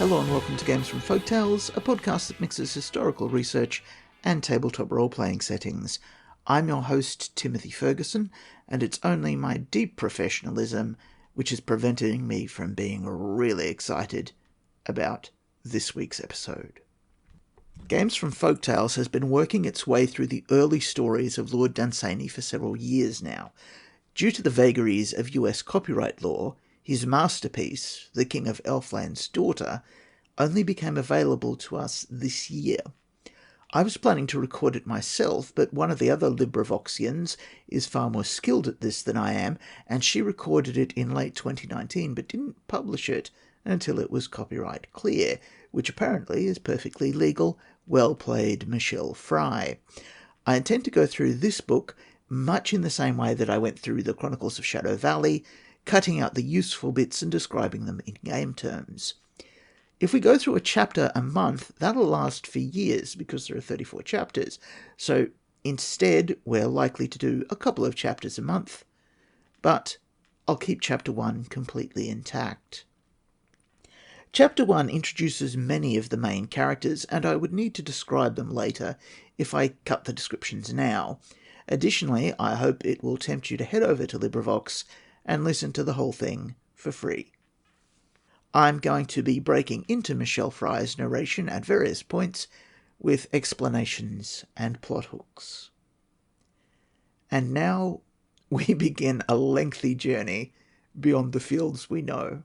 Hello and welcome to Games from Folktales, a podcast that mixes historical research and tabletop role-playing settings. I'm your host, Timothy Ferguson, and it's only my deep professionalism which is preventing me from being really excited about this week's episode. Games from Folktales has been working its way through the early stories of Lord Dunsany for several years now. Due to the vagaries of US copyright law, his masterpiece, The King of Elflands' Daughter, only became available to us this year. I was planning to record it myself, but one of the other LibriVoxians is far more skilled at this than I am, and she recorded it in late 2019, but didn't publish it until it was copyright clear, which apparently is perfectly legal. Well played, Michelle Fry. I intend to go through this book much in the same way that I went through the Chronicles of Shadow Valley, cutting out the useful bits and describing them in game terms. If we go through a chapter a month, that'll last for years because there are 34 chapters. So instead, we're likely to do a couple of chapters a month. But I'll keep Chapter 1 completely intact. Chapter 1 introduces many of the main characters, and I would need to describe them later if I cut the descriptions now. Additionally, I hope it will tempt you to head over to LibriVox and listen to the whole thing for free. I'm going to be breaking into Michelle Fry's narration at various points with explanations and plot hooks. And now we begin a lengthy journey beyond the fields we know.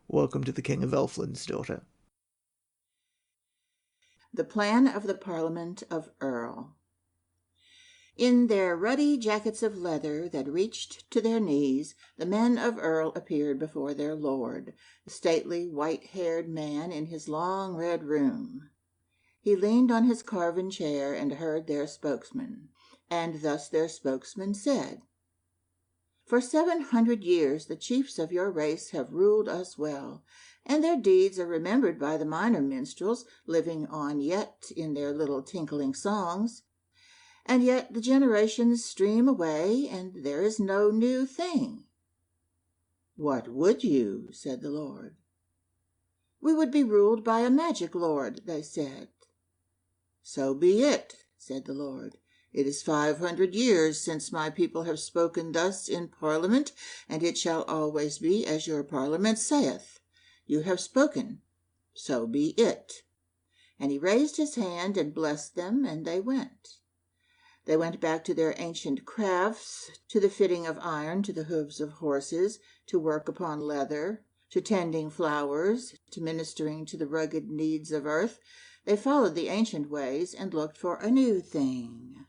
Welcome to the King of Elflands' Daughter. The Plan of the Parliament of Earl. In their ruddy jackets of leather that reached to their knees, the men of Earl appeared before their lord, the stately white-haired man in his long red room. He leaned on his carven chair and heard their spokesman, and thus their spokesman said, "For 700 years the chiefs of your race have ruled us well, and their deeds are remembered by the minor minstrels, living on yet in their little tinkling songs. And yet the generations stream away, and there is no new thing." "What would you?" said the Lord. "We would be ruled by a magic lord," they said. "So be it," said the Lord. "It is 500 years since my people have spoken thus in Parliament, and it shall always be as your Parliament saith. You have spoken, so be it." And he raised his hand and blessed them, and they went. They went back to their ancient crafts, to the fitting of iron to the hoofs of horses, to work upon leather, to tending flowers, to ministering to the rugged needs of earth. They followed the ancient ways and looked for a new thing.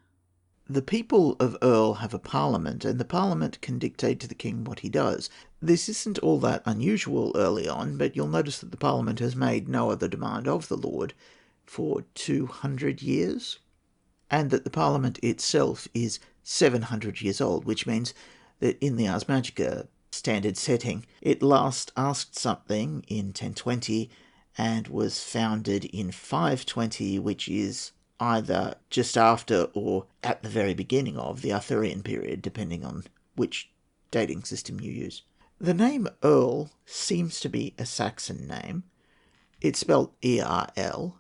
The people of Earl have a parliament, and the parliament can dictate to the king what he does. This isn't all that unusual early on, but you'll notice that the parliament has made no other demand of the Lord for 200 years. And that the Parliament itself is 700 years old, which means that in the Ars Magica standard setting, it last asked something in 1020 and was founded in 520, which is either just after or at the very beginning of the Arthurian period, depending on which dating system you use. The name Earl seems to be a Saxon name. It's spelled E-R-L,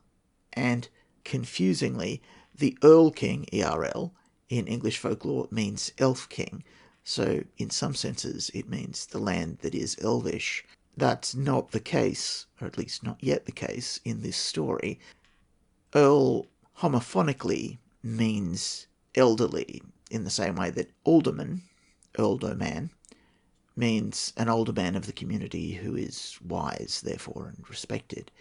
and confusingly, the Earl King, ERL, in English folklore means Elf King, so in some senses it means the land that is elvish. That's not the case, or at least not yet the case, in this story. Earl homophonically means elderly, in the same way that alderman, ealdorman, means an older man of the community who is wise, therefore, and respected.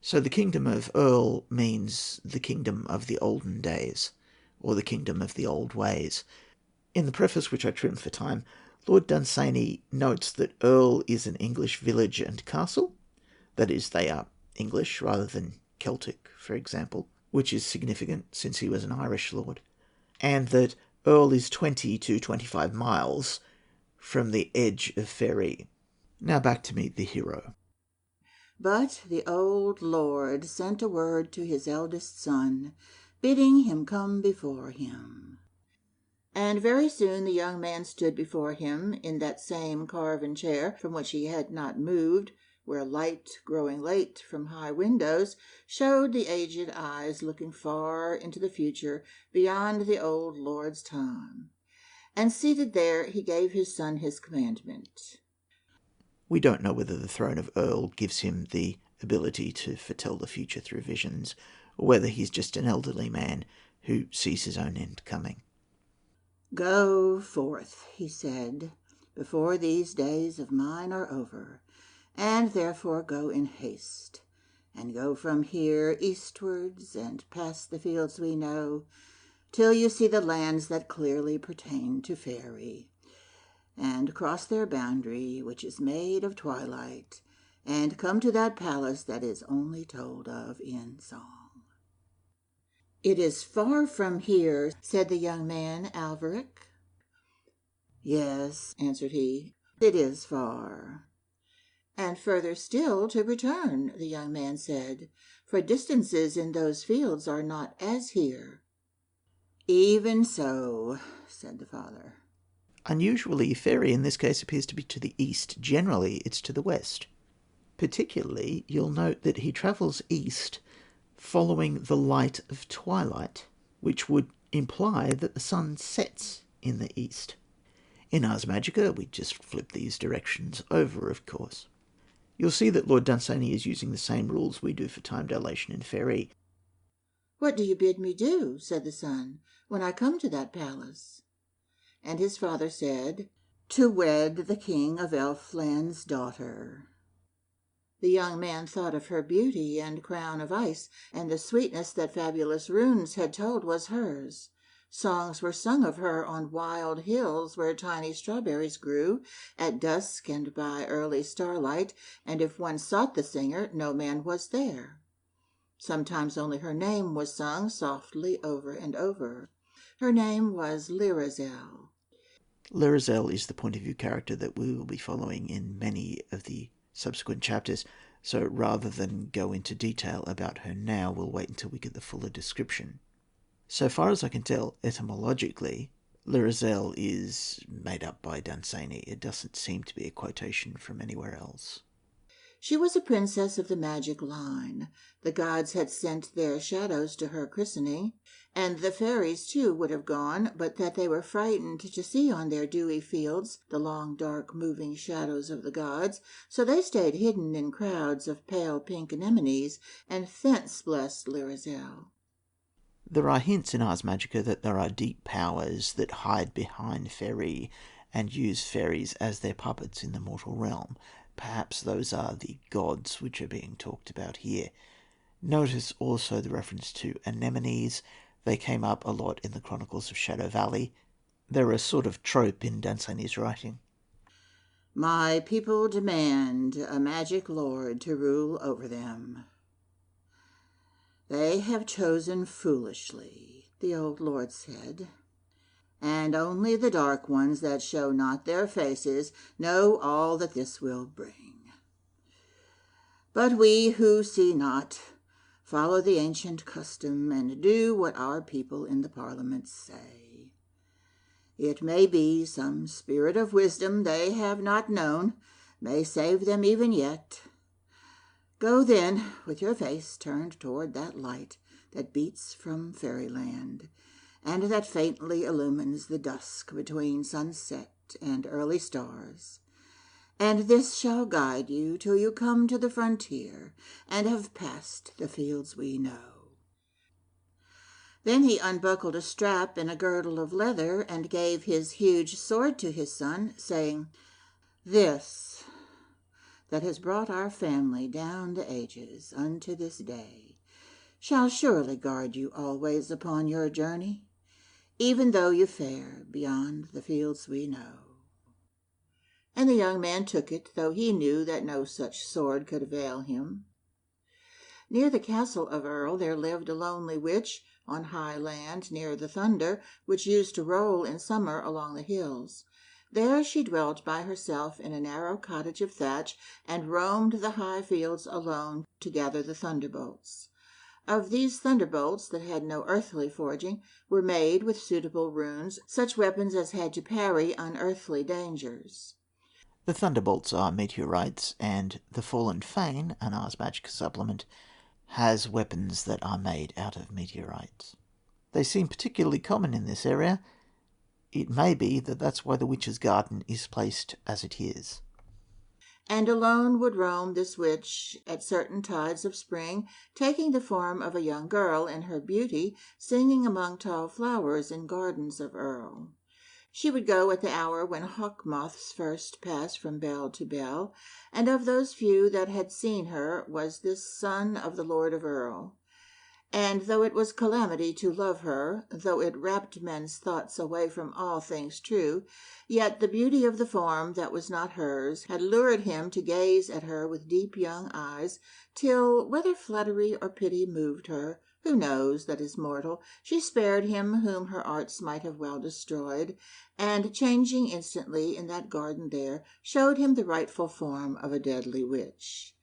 So the kingdom of Earl means the kingdom of the olden days, or the kingdom of the old ways. In the preface, which I trimmed for time, Lord Dunsany notes that Earl is an English village and castle. That is, they are English rather than Celtic, for example, which is significant since he was an Irish lord. And that Earl is 20 to 25 miles from the edge of Ferry. Now back to meet the hero. But the old lord sent a word to his eldest son, bidding him come before him. And very soon the young man stood before him in that same carven chair from which he had not moved, where light growing late from high windows showed the aged eyes looking far into the future beyond the old lord's time. And seated there he gave his son his commandment. We don't know whether the throne of Earl gives him the ability to foretell the future through visions, or whether he's just an elderly man who sees his own end coming. Go forth, he said, before these days of mine are over, and therefore go in haste, and go from here eastwards, and past the fields we know, till you see the lands that clearly pertain to Faery, and cross their boundary, which is made of twilight, and come to that palace that is only told of in song. It is far from here, said the young man, Alveric. Yes, answered he, it is far. And further still to return, the young man said, for distances in those fields are not as here. Even so, said the father. Unusually, Faery in this case appears to be to the east. Generally, it's to the west. Particularly, you'll note that he travels east following the light of twilight, which would imply that the sun sets in the east. In Ars Magica, we just flip these directions over, of course. You'll see that Lord Dunsany is using the same rules we do for time dilation in Faery. What do you bid me do, said the son, when I come to that palace? And his father said, to wed the king of Elflands' daughter. The young man thought of her beauty and crown of ice, and the sweetness that fabulous runes had told was hers. Songs were sung of her on wild hills where tiny strawberries grew, at dusk and by early starlight, and if one sought the singer, no man was there. Sometimes only her name was sung softly over and over. Her name was Lyrazel. Lyrazel is the point of view character that we will be following in many of the subsequent chapters, so rather than go into detail about her now, we'll wait until we get the fuller description. So far as I can tell, etymologically, Lyrazel is made up by Dunsany. It doesn't seem to be a quotation from anywhere else. She was a princess of the magic line. The gods had sent their shadows to her christening, and the fairies too would have gone, but that they were frightened to see on their dewy fields the long dark moving shadows of the gods, so they stayed hidden in crowds of pale pink anemones, and thence blessed Lyrazel. There are hints in Ars Magica that there are deep powers that hide behind Faery and use fairies as their puppets in the mortal realm. Perhaps those are the gods which are being talked about here. Notice also the reference to anemones. They came up a lot in the Chronicles of Shadow Valley. They're a sort of trope in Dunsany's writing. My people demand a magic lord to rule over them. They have chosen foolishly, the old lord said, and only the dark ones that show not their faces know all that this will bring. But we who see not follow the ancient custom and do what our people in the Parliament say. It may be some spirit of wisdom they have not known may save them even yet. Go then, with your face turned toward that light that beats from fairyland, and that faintly illumines the dusk between sunset and early stars. And this shall guide you till you come to the frontier and have passed the fields we know. Then he unbuckled a strap in a girdle of leather and gave his huge sword to his son, saying, This that has brought our family down the ages unto this day shall surely guard you always upon your journey, even though you fare beyond the fields we know. And the young man took it, though he knew that no such sword could avail him. Near the castle of Earl there lived a lonely witch on high land near the thunder, which used to roll in summer along the hills. There she dwelt by herself in a narrow cottage of thatch, and roamed the high fields alone to gather the thunderbolts. Of these thunderbolts that had no earthly forging were made with suitable runes such weapons as had to parry unearthly dangers. The Thunderbolts are meteorites, and the Fallen Fane, an Ars Magica supplement, has weapons that are made out of meteorites. They seem particularly common in this area. It may be that that's why the Witch's Garden is placed as it is. And alone would roam this witch at certain tides of spring, taking the form of a young girl in her beauty, singing among tall flowers in gardens of Earl. She would go at the hour when hawk moths first pass from bell to bell, and of those few that had seen her was this son of the Lord of Earl. And though it was calamity to love her, though it rapt men's thoughts away from all things true, yet the beauty of the form that was not hers had lured him to gaze at her with deep young eyes, till, whether flattery or pity moved her, who knows that is mortal, she spared him whom her arts might have well destroyed, and, changing instantly in that garden there, showed him the rightful form of a deadly witch.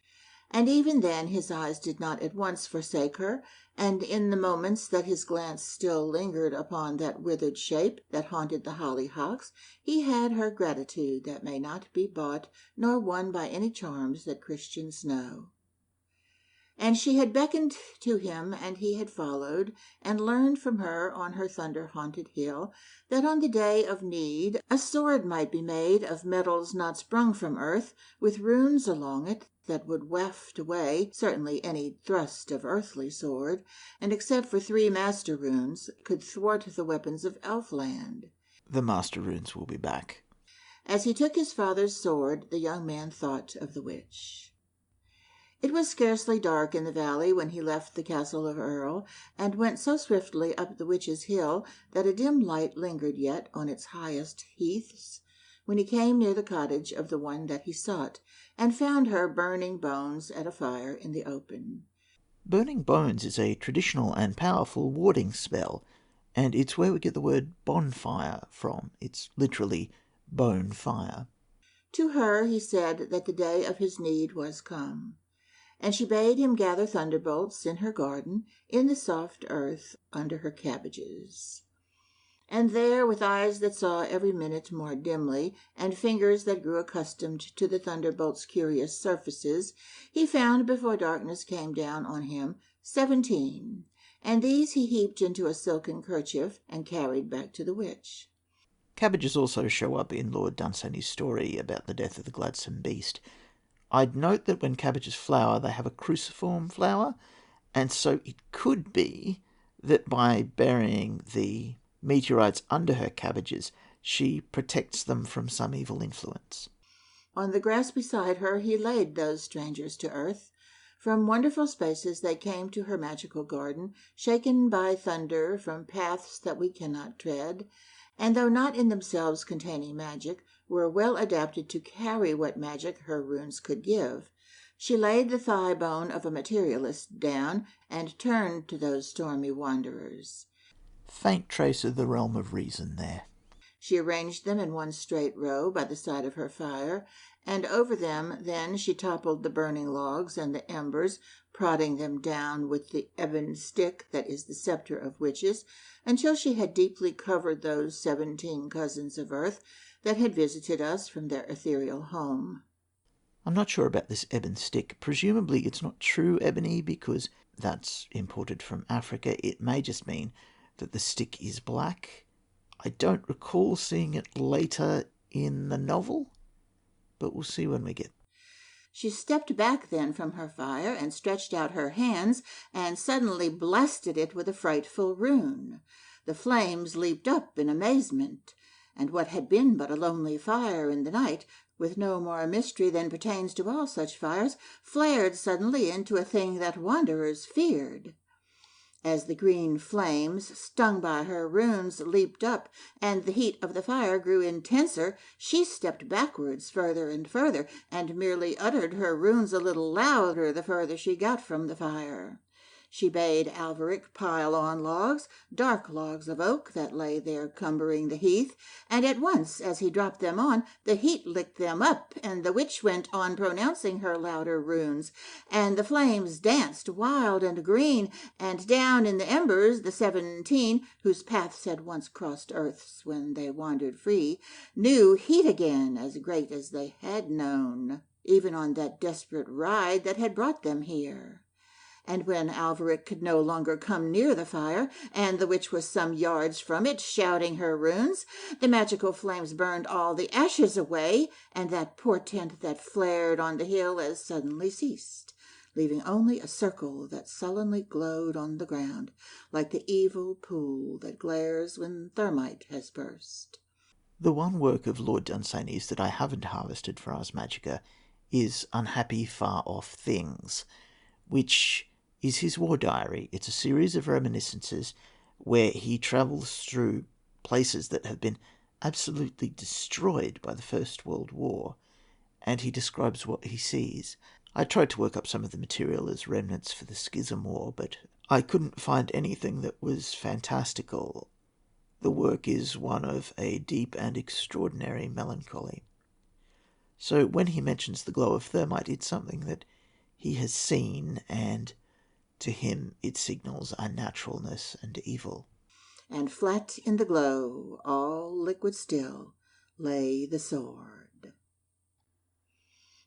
And even then his eyes did not at once forsake her, and in the moments that his glance still lingered upon that withered shape that haunted the hollyhocks, he had her gratitude that may not be bought nor won by any charms that Christians know. And she had beckoned to him, and he had followed, and learned from her on her thunder-haunted hill that on the day of need a sword might be made of metals not sprung from earth, with runes along it that would waft away certainly any thrust of earthly sword, and except for 3 master runes, could thwart the weapons of Elfland. The Master Runes will be back. As he took his father's sword, the young man thought of the witch. It was scarcely dark in the valley when he left the castle of Earl, and went so swiftly up the Witch's Hill that a dim light lingered yet on its highest heaths, when he came near the cottage of the one that he sought, and found her burning bones at a fire in the open. Burning Bones is a traditional and powerful warding spell, and it's where we get the word bonfire from. It's literally bone fire. To her he said that the day of his need was come, and she bade him gather thunderbolts in her garden, in the soft earth under her cabbages. And there, with eyes that saw every minute more dimly, and fingers that grew accustomed to the thunderbolt's curious surfaces, he found before darkness came down on him 17, and these he heaped into a silken kerchief and carried back to the witch. Cabbages also show up in Lord Dunsany's story about the death of the gladsome beast. I'd note that when cabbages flower, they have a cruciform flower, and so it could be that by burying the meteorites under her cabbages, she protects them from some evil influence. On the grass beside her he laid those strangers to earth. From wonderful spaces they came to her magical garden, shaken by thunder from paths that we cannot tread, and though not in themselves containing magic, were well adapted to carry what magic her runes could give. She laid the thigh bone of a materialist down, and turned to those stormy wanderers. Faint trace of the realm of reason there. She arranged them in one straight row by the side of her fire, and over them then she toppled the burning logs and the embers, prodding them down with the ebon stick that is the sceptre of witches, until she had deeply covered those 17 cousins of earth that had visited us from their ethereal home. I'm not sure about this ebon stick. Presumably it's not true ebony because that's imported from Africa. It may just mean that the stick is black. I don't recall seeing it later in the novel, but we'll see when we get. She stepped back then from her fire and stretched out her hands and suddenly blasted it with a frightful rune. The flames leaped up in amazement, and what had been but a lonely fire in the night, with no more mystery than pertains to all such fires, flared suddenly into a thing that wanderers feared. As the green flames, stung by her runes, leaped up, and the heat of the fire grew intenser, she stepped backwards further and further, and merely uttered her runes a little louder the further she got from the fire. She bade Alveric pile on logs, dark logs of oak that lay there cumbering the heath, and at once, as he dropped them on, the heat licked them up, and the witch went on pronouncing her louder runes, and the flames danced wild and green, and down in the embers the 17, whose paths had once crossed earth's when they wandered free, knew heat again as great as they had known, even on that desperate ride that had brought them here. And when Alveric could no longer come near the fire, and the witch was some yards from it, shouting her runes, the magical flames burned all the ashes away, and that portent that flared on the hill as suddenly ceased, leaving only a circle that sullenly glowed on the ground, like the evil pool that glares when thermite has burst. The one work of Lord Dunsany's that I haven't harvested for Ars Magica is Unhappy Far Off Things, which is his war diary. It's a series of reminiscences where he travels through places that have been absolutely destroyed by the First World War, and he describes what he sees. I tried to work up some of the material as remnants for the Schism War, but I couldn't find anything that was fantastical. The work is one of a deep and extraordinary melancholy. So when he mentions the glow of thermite, it's something that he has seen, and to him it signals unnaturalness and evil. And flat in the glow, all liquid still, lay the sword.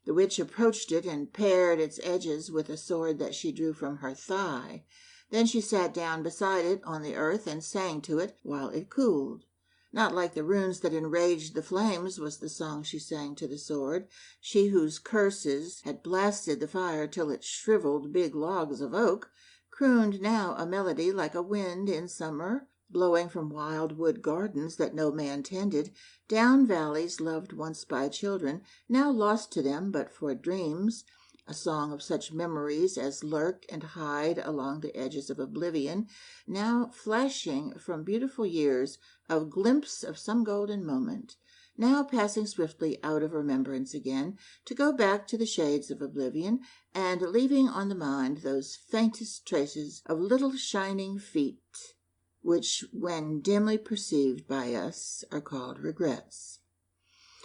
The witch approached it and pared its edges with a sword that she drew from her thigh. Then she sat down beside it on the earth and sang to it while it cooled. Not like the runes that enraged the flames was the song she sang to the sword, she whose curses had blasted the fire till it shriveled big logs of oak, crooned now a melody like a wind in summer, blowing from wild wood gardens that no man tended, down valleys loved once by children, now lost to them but for dreams, a song of such memories as lurk and hide along the edges of oblivion, now flashing from beautiful years of glimpse of some golden moment, now passing swiftly out of remembrance again, to go back to the shades of oblivion, and leaving on the mind those faintest traces of little shining feet, which, when dimly perceived by us, are called regrets.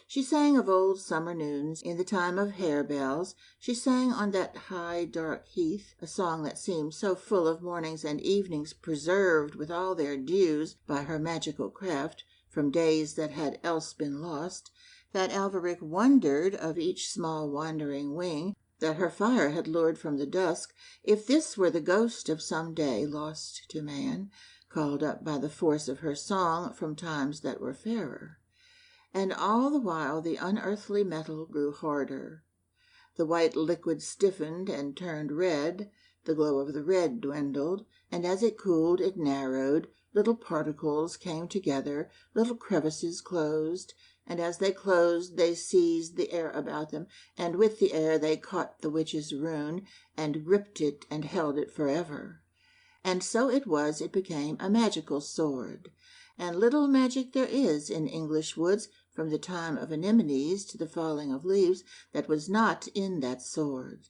She sang of old summer noons in the time of harebells. She sang on that high dark heath a song that seemed so full of mornings and evenings preserved with all their dews by her magical craft from days that had else been lost, that Alveric wondered of each small wandering wing that her fire had lured from the dusk, if this were the ghost of some day lost to man, called up by the force of her song from times that were fairer. And all the while the unearthly metal grew harder. The white liquid stiffened and turned red, the glow of the red dwindled, and as it cooled it narrowed, little particles came together, little crevices closed, and as they closed they seized the air about them, and with the air they caught the witch's rune, and gripped it and held it forever. And so it became a magical sword. And little magic there is in English woods, from the time of anemones to the falling of leaves, that was not in that sword.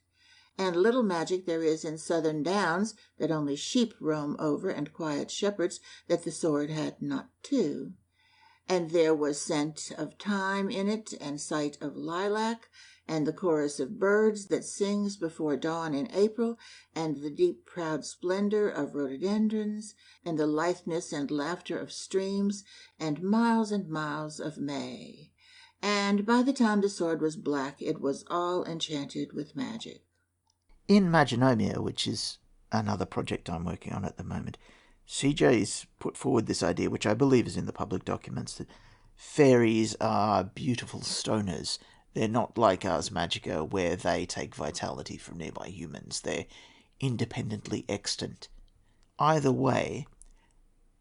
And little magic there is in southern downs, that only sheep roam over and quiet shepherds, that the sword had not too. And there was scent of thyme in it, and sight of lilac, and the chorus of birds that sings before dawn in April, and the deep proud splendor of rhododendrons, and the litheness and laughter of streams, and miles of May. And by the time the sword was black, it was all enchanted with magic. In Magonomia, which is another project I'm working on at the moment, CJ's put forward this idea, which I believe is in the public documents, that fairies are beautiful stoners. They're not like Ars Magica, where they take vitality from nearby humans. They're independently extant. Either way,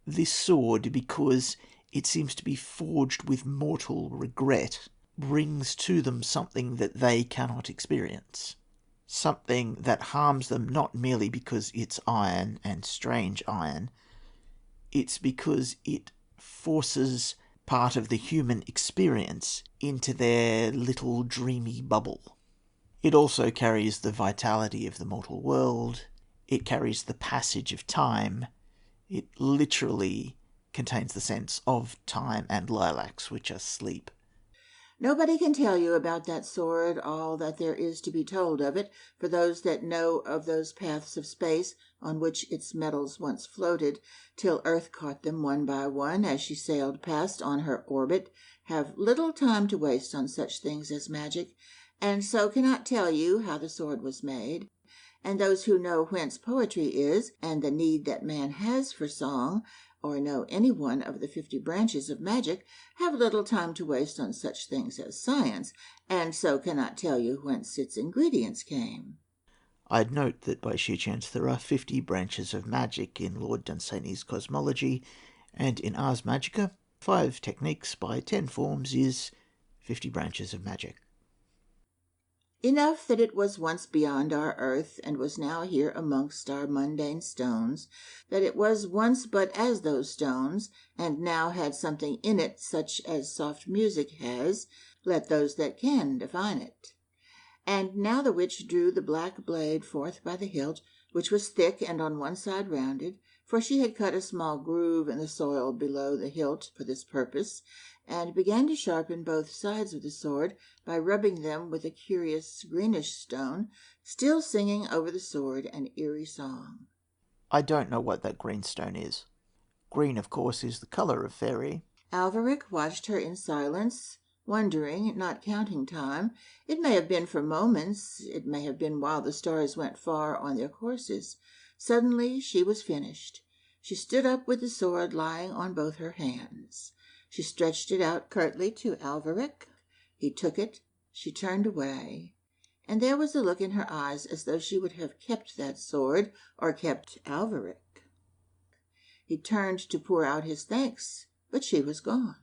this sword, because it seems to be forged with mortal regret, brings to them something that they cannot experience. Something that harms them not merely because it's iron and strange iron, it's because it forces part of the human experience into their little dreamy bubble. It also carries the vitality of the mortal world. it carries the passage of time. It literally contains the sense of time and lilacs, which are sleep. Nobody can tell you about that sword all that there is to be told of it, for those that know of those paths of space on which its metals once floated, till Earth caught them one by one as she sailed past on her orbit, have little time to waste on such things as magic, and so cannot tell you how the sword was made. And those who know whence poetry is, and the need that man has for song, or know any one of the 50 branches of magic, have little time to waste on such things as science, and so cannot tell you whence its ingredients came. I'd note that by sheer chance there are 50 branches of magic in Lord Dunsany's cosmology, and in Ars Magica, 5 techniques by 10 forms is 50 branches of magic. Enough that it was once beyond our earth, and was now here amongst our mundane stones, that it was once but as those stones, and now had something in it such as soft music has, let those that can define it. And now the witch drew the black blade forth by the hilt, which was thick and on one side rounded, for she had cut a small groove in the soil below the hilt for this purpose, and began to sharpen both sides of the sword by rubbing them with a curious greenish stone, still singing over the sword an eerie song. I don't know what that green stone is. Green, of course, is the colour of fairy. Alvaric watched her in silence, wondering, not counting time. It may have been for moments, it may have been while the stars went far on their courses. Suddenly she was finished. She stood up with the sword lying on both her hands. She stretched it out curtly to Alvaric. He took it. She turned away, and there was a look in her eyes as though she would have kept that sword or kept Alvaric. He turned to pour out his thanks, but she was gone.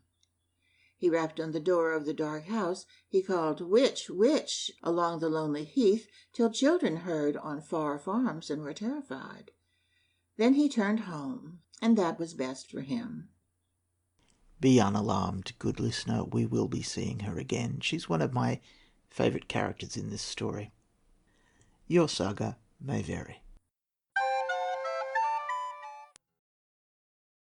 He rapped on the door of the dark house. He called, "Witch, witch," along the lonely heath, till children heard on far farms and were terrified. Then he turned home, and that was best for him. Be unalarmed, good listener. We will be seeing her again. She's one of my favourite characters in this story. Your saga may vary.